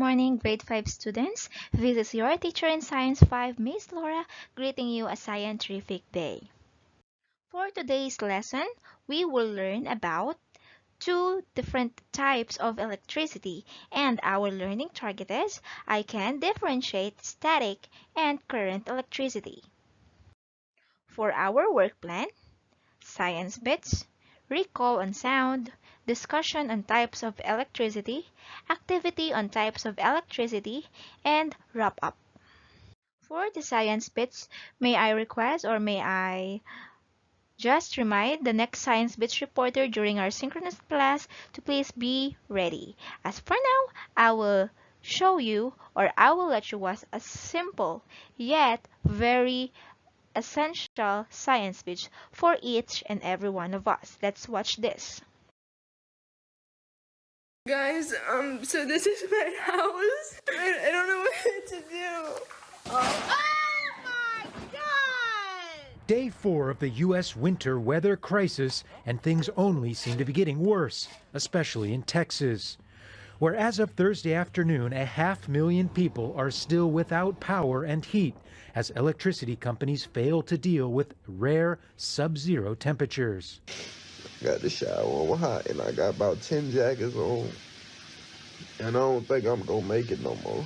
morning, grade 5 students. This is your teacher in Science 5, Miss Laura, greeting you a scientific day. For today's lesson, we will learn about two different types of electricity, and our learning target is I can differentiate static and current electricity. For our work plan, science bits, recall on sound, discussion on types of electricity, activity on types of electricity, and wrap up. For the science bits, may I request or may I just remind the next science bits reporter during our synchronous class to please be ready. As for now, I will show you or I will let you watch a simple yet very essential science speech for each and every one of us. Let's watch this. Guys, so this is my house. I don't know what to do. Oh my God! Day 4 of the U.S. winter weather crisis, and things only seem to be getting worse, especially in Texas, where as of Thursday afternoon, 500,000 people are still without power and heat as electricity companies fail to deal with rare sub-zero temperatures. Got the shower on hot, and I got about 10 jackets on, and I don't think I'm gonna make it no more.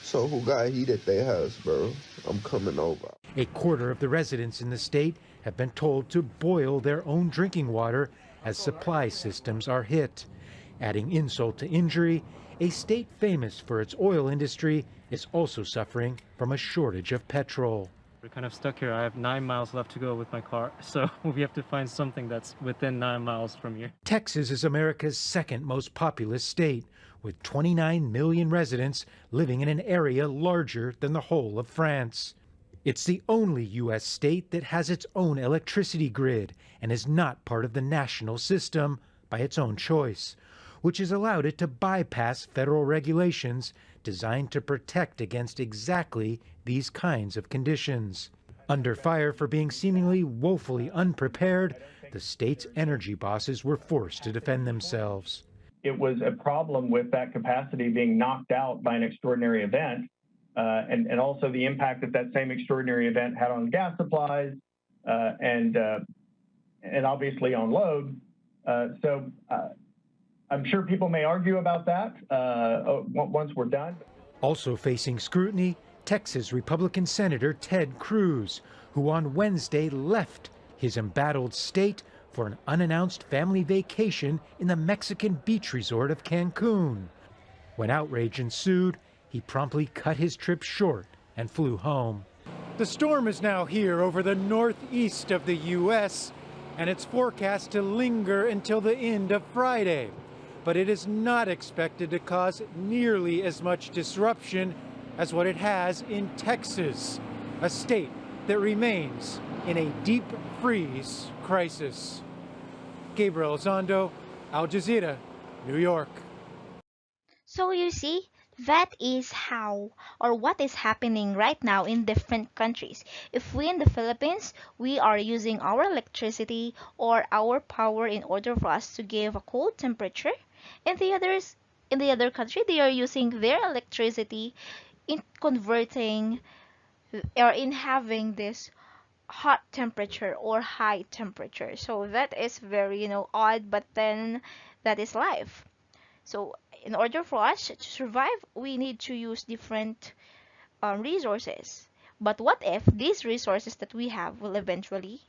So who got heat at their house, bro? I'm coming over. A quarter of the residents in the state have been told to boil their own drinking water as supply systems are hit. Adding insult to injury, a state famous for its oil industry is also suffering from a shortage of petrol. We're kind of stuck here. I have 9 miles left to go with my car, so we have to find something that's within 9 miles from here. Texas is America's second most populous state, with 29 million residents living in an area larger than the whole of France. It's the only U.S. state that has its own electricity grid and is not part of the national system by its own choice, which has allowed it to bypass federal regulations designed to protect against exactly these kinds of conditions. Under fire for being seemingly woefully unprepared, the state's energy bosses were forced to defend themselves. It was a problem with that capacity being knocked out by an extraordinary event, and also the impact that that same extraordinary event had on gas supplies and obviously on load. So I'm sure people may argue about that once we're done. Also facing scrutiny, Texas Republican Senator Ted Cruz, who on Wednesday left his embattled state for an unannounced family vacation in the Mexican beach resort of Cancun. When outrage ensued, he promptly cut his trip short and flew home. The storm is now here over the northeast of the U.S., and it's forecast to linger until the end of Friday. But it is not expected to cause nearly as much disruption as what it has in Texas, a state that remains in a deep freeze crisis. Gabriel Zondo, Al Jazeera, New York. So you see, that is how or what is happening right now in different countries. If we in the Philippines, we are using our electricity or our power in order for us to give a cold temperature, and in the other country, they are using their electricity in converting or in having this hot temperature or high temperature. So that is very, odd, but then that is life. So in order for us to survive, we need to use different resources. But what if these resources that we have will eventually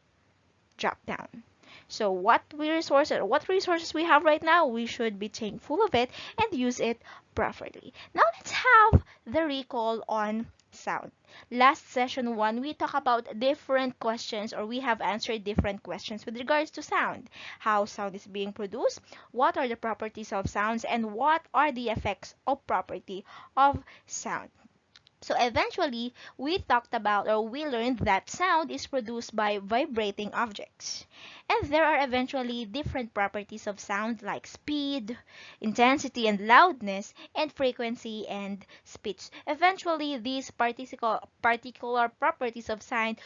drop down? So what resources we have right now, we should be thankful of it and use it properly. Now let's have the recall on sound. Last session 1, we talked about different questions, or we have answered different questions with regards to sound. How sound is being produced, what are the properties of sounds, and what are the effects of property of sound. So eventually, we talked about or we learned that sound is produced by vibrating objects. And there are eventually different properties of sound like speed, intensity and loudness, and frequency and speech. Eventually, these particular properties of sound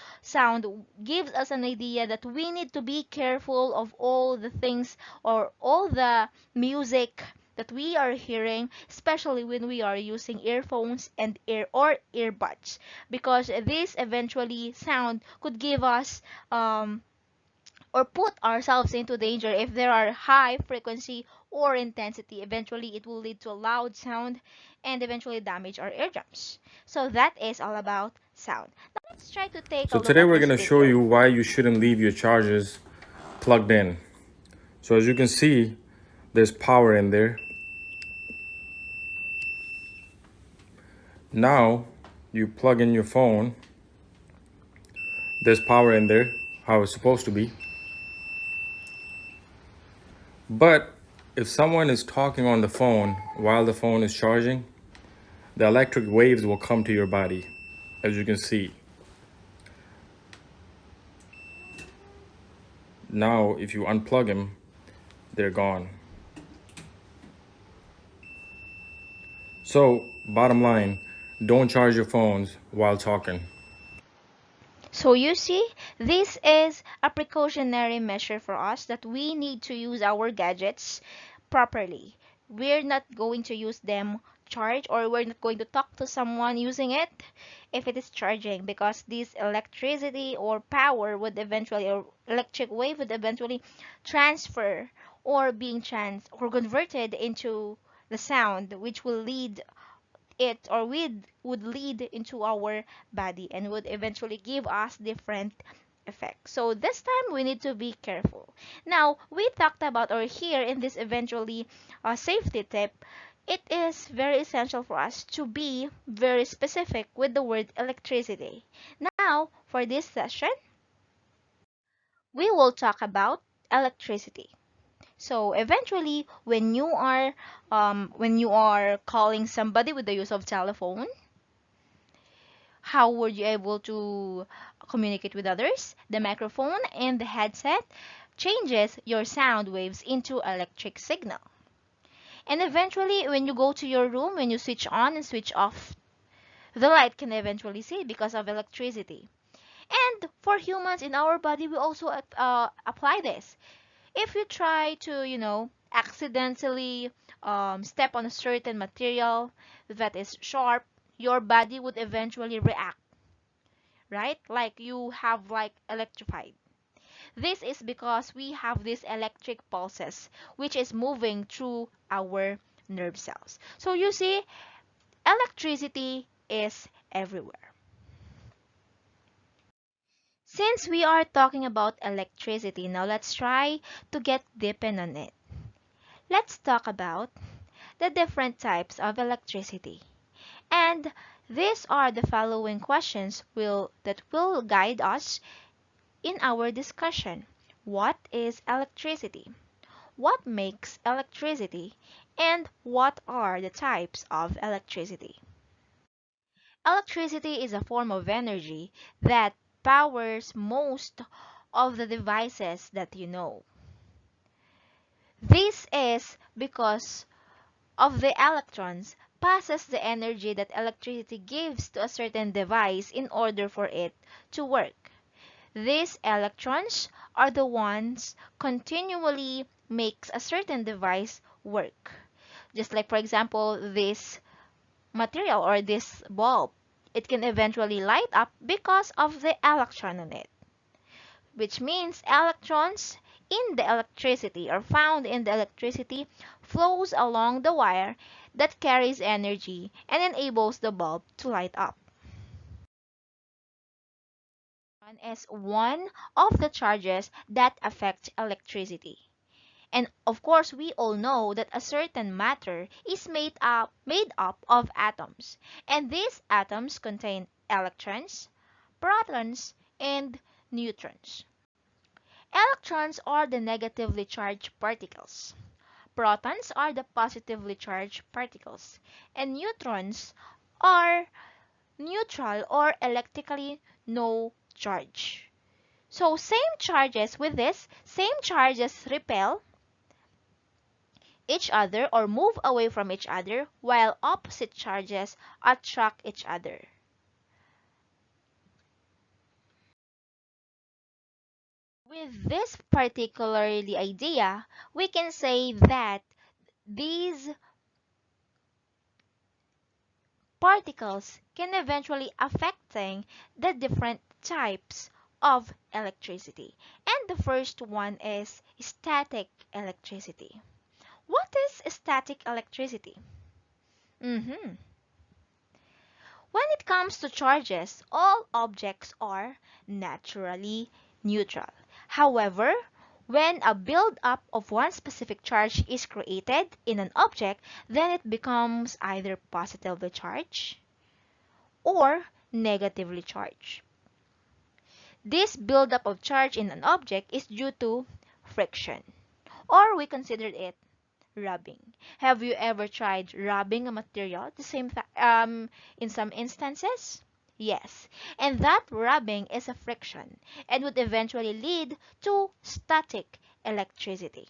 gives us an idea that we need to be careful of all the things or all the music that we are hearing, especially when we are using earphones and earbuds, because this eventually sound could give us or put ourselves into danger if there are high frequency or intensity. Eventually, it will lead to a loud sound and eventually damage our eardrums. So that is all about sound. Now let's try to take a So look today at we're this going to show video. you why you shouldn't leave your chargers plugged in. So as you can see, there's power in there. Now you plug in your phone. There's power in there, how it's supposed to be. But if someone is talking on the phone while the phone is charging, the electric waves will come to your body, as you can see. Now, if you unplug them, they're gone. So, bottom line, don't charge your phones while talking. So you see, this is a precautionary measure for us that we need to use our gadgets properly. We're not going to use them charged, or we're not going to talk to someone using it if it is charging, because this electricity or power would eventually, or electric wave would eventually transfer or being or converted into the sound, which will lead it, or would lead into our body and would eventually give us different effects. So this time we need to be careful. Now we talked about, or here in this eventually safety tip, it is very essential for us to be very specific with the word electricity. Now for this session we will talk about electricity. So eventually, when you are calling somebody with the use of telephone, how were you able to communicate with others? The microphone and the headset changes your sound waves into electric signal. And eventually, when you go to your room, when you switch on and switch off, the light can eventually see because of electricity. And for humans in our body, we also apply this. If you try to, accidentally step on a certain material that is sharp, your body would eventually react, right? Like you have like electrified. This is because we have these electric pulses which is moving through our nerve cells. So you see, electricity is everywhere. Since we are talking about electricity, now let's try to get deep in on it. Let's talk about the different types of electricity. And these are the following questions that will guide us in our discussion. What is electricity? What makes electricity? And what are the types of electricity? Electricity is a form of energy that powers most of the devices that you know. This is because of the electrons passes the energy that electricity gives to a certain device in order for it to work. These electrons are the ones continually makes a certain device work. Just like for example, this material or this bulb, it can eventually light up because of the electron on it, which means electrons in the electricity or found in the electricity flows along the wire that carries energy and enables the bulb to light up. Is one of the charges that affect electricity. And of course, we all know that a certain matter is made up of atoms. And these atoms contain electrons, protons, and neutrons. Electrons are the negatively charged particles. Protons are the positively charged particles. And neutrons are neutral or electrically no charge. So same charges with this, same charges repel each other or move away from each other, while opposite charges attract each other. With this particularly idea, we can say that these particles can eventually affecting the different types of electricity. And the first one is static electricity. What is static electricity? When it comes to charges, all objects are naturally neutral. However, when a build-up of one specific charge is created in an object, then it becomes either positively charged or negatively charged. This buildup of charge in an object is due to friction, or we consider it rubbing. Have you ever tried rubbing a material in some instances? Yes, and that rubbing is a friction and would eventually lead to static electricity.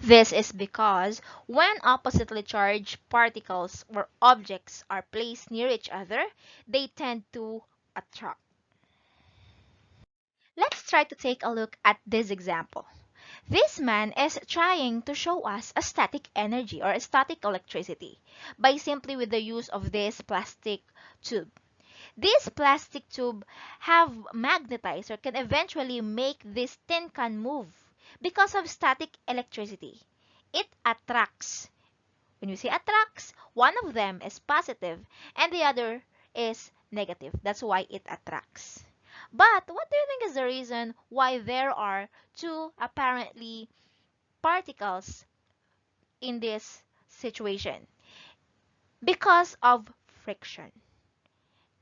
This is because when oppositely charged particles or objects are placed near each other, they tend to attract. Let's try to take a look at this example. This man is trying to show us a static energy or a static electricity by simply with the use of this plastic tube. This plastic tube have magnetized or can eventually make this tin can move because of static electricity. It attracts. When you say attracts, one of them is positive and the other is negative. That's why it attracts. But what do you think is the reason why there are two apparently particles in this situation? Because of friction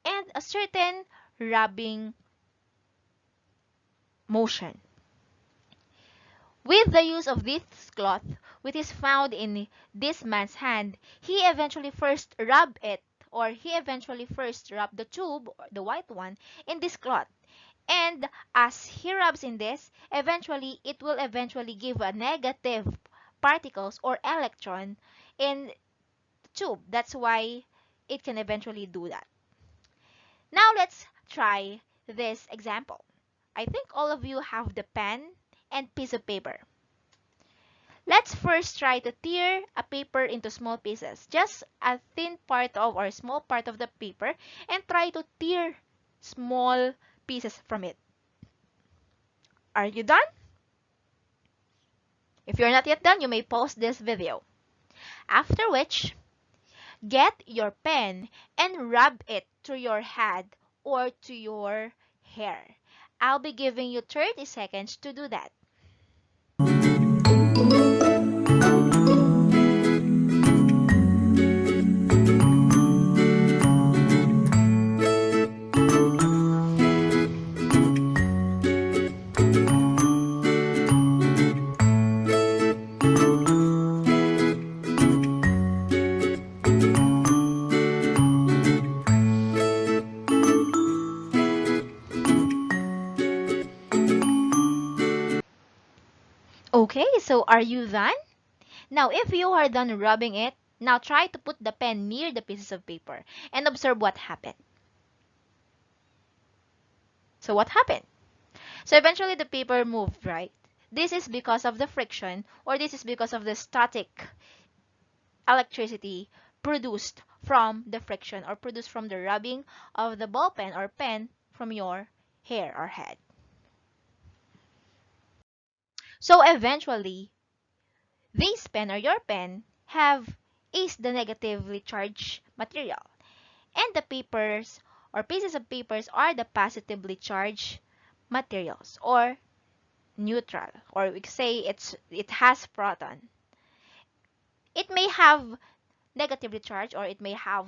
and a certain rubbing motion. With the use of this cloth, which is found in this man's hand, he eventually first rubbed it, or he eventually first rubbed the tube, or the white one, in this cloth. And as he rubs in this, eventually it will eventually give a negative particles or electron in the tube. That's why it can eventually do that. Now let's try this example. I think all of you have the pen and piece of paper. Let's first try to tear a paper into small pieces. Just a thin part of or small part of the paper and try to tear small pieces from it. Are you done? If you're not yet done, you may pause this video. After which, get your pen and rub it to your head or to your hair. I'll be giving you 30 seconds to do that. Okay, so are you done? Now, if you are done rubbing it, now try to put the pen near the pieces of paper and observe what happened. So what happened? So eventually the paper moved, right? This is because of the friction, or this is because of the static electricity produced from the friction or produced from the rubbing of the ball pen or pen from your hair or head. So eventually, this pen or your pen is the negatively charged material, and the papers or pieces of papers are the positively charged materials or neutral, or we say it has proton. It may have negatively charged or it may have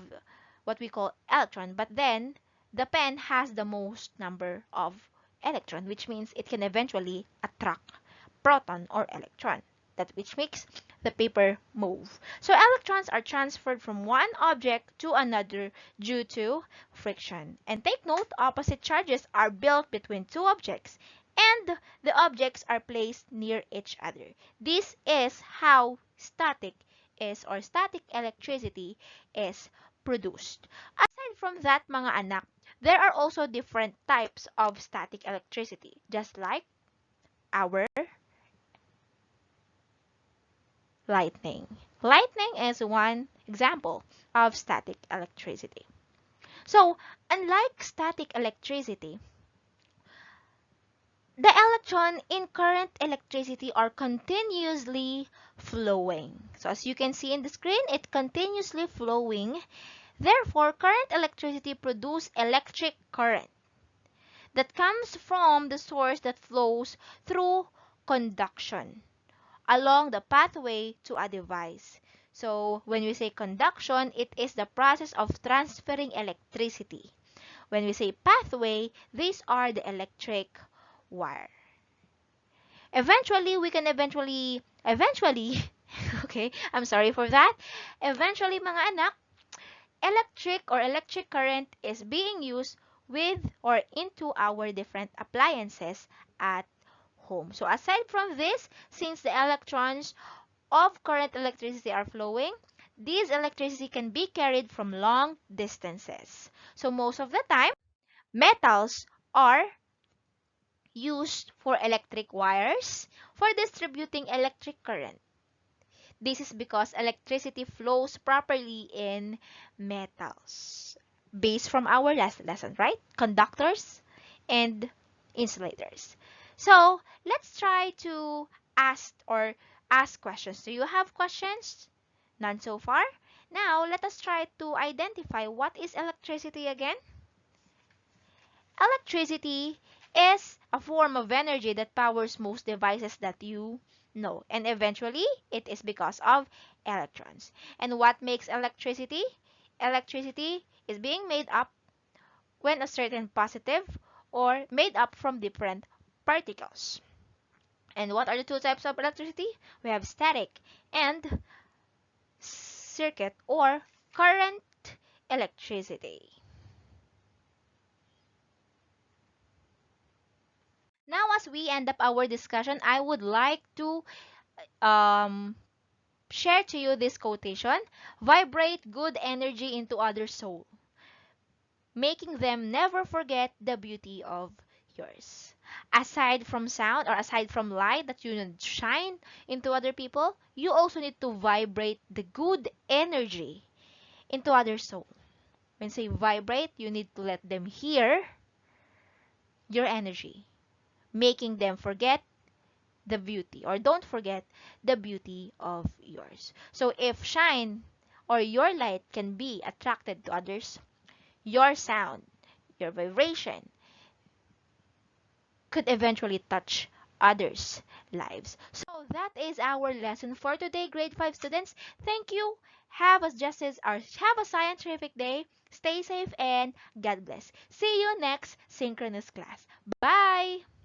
what we call electron, but then the pen has the most number of electron, which means it can eventually attract proton or electron, that which makes the paper move. So electrons are transferred from one object to another due to friction. And take note, opposite charges are built between two objects and the objects are placed near each other. This is how static is or static electricity is produced. Aside from that, mga anak, there are also different types of static electricity, just like our lightning. Lightning is one example of static electricity. So, unlike static electricity, the electron in current electricity are continuously flowing. So as you can see in the screen, it continuously flowing. Therefore, current electricity produce electric current that comes from the source that flows through conduction along the pathway to a device. So when we say conduction, it is the process of transferring electricity. When we say pathway, these are the electric wire. Eventually, okay, I'm sorry for that. Eventually, mga anak, electric current is being used with or into our different appliances at home. So aside from this, since the electrons of current electricity are flowing, this electricity can be carried from long distances. So most of the time, metals are used for electric wires for distributing electric current. This is because electricity flows properly in metals. Based from our last lesson, right? Conductors and insulators. So let's try to ask questions. Do you have questions? None so far? Now let us try to identify what is electricity again. Electricity is a form of energy that powers most devices that you know. And eventually, it is because of electrons. And what makes electricity? Electricity is being made up when a certain positive or made up from different particles. And what are the two types of electricity? We have static and circuit or current electricity. Now, as we end up our discussion, I would like to um, share to you this quotation: vibrate good energy into others' soul, making them never forget the beauty of yours. Aside from sound or aside from light that you need to shine into other people, you also need to vibrate the good energy into other soul. When say vibrate, you need to let them hear your energy, making them forget the beauty or don't forget the beauty of yours. So if shine or your light can be attracted to others, your sound, your vibration could eventually touch others' lives. So that is our lesson for today, grade 5 students. Thank you. Have a justice or have a scientific day. Stay safe and God bless. See you next synchronous class. Bye.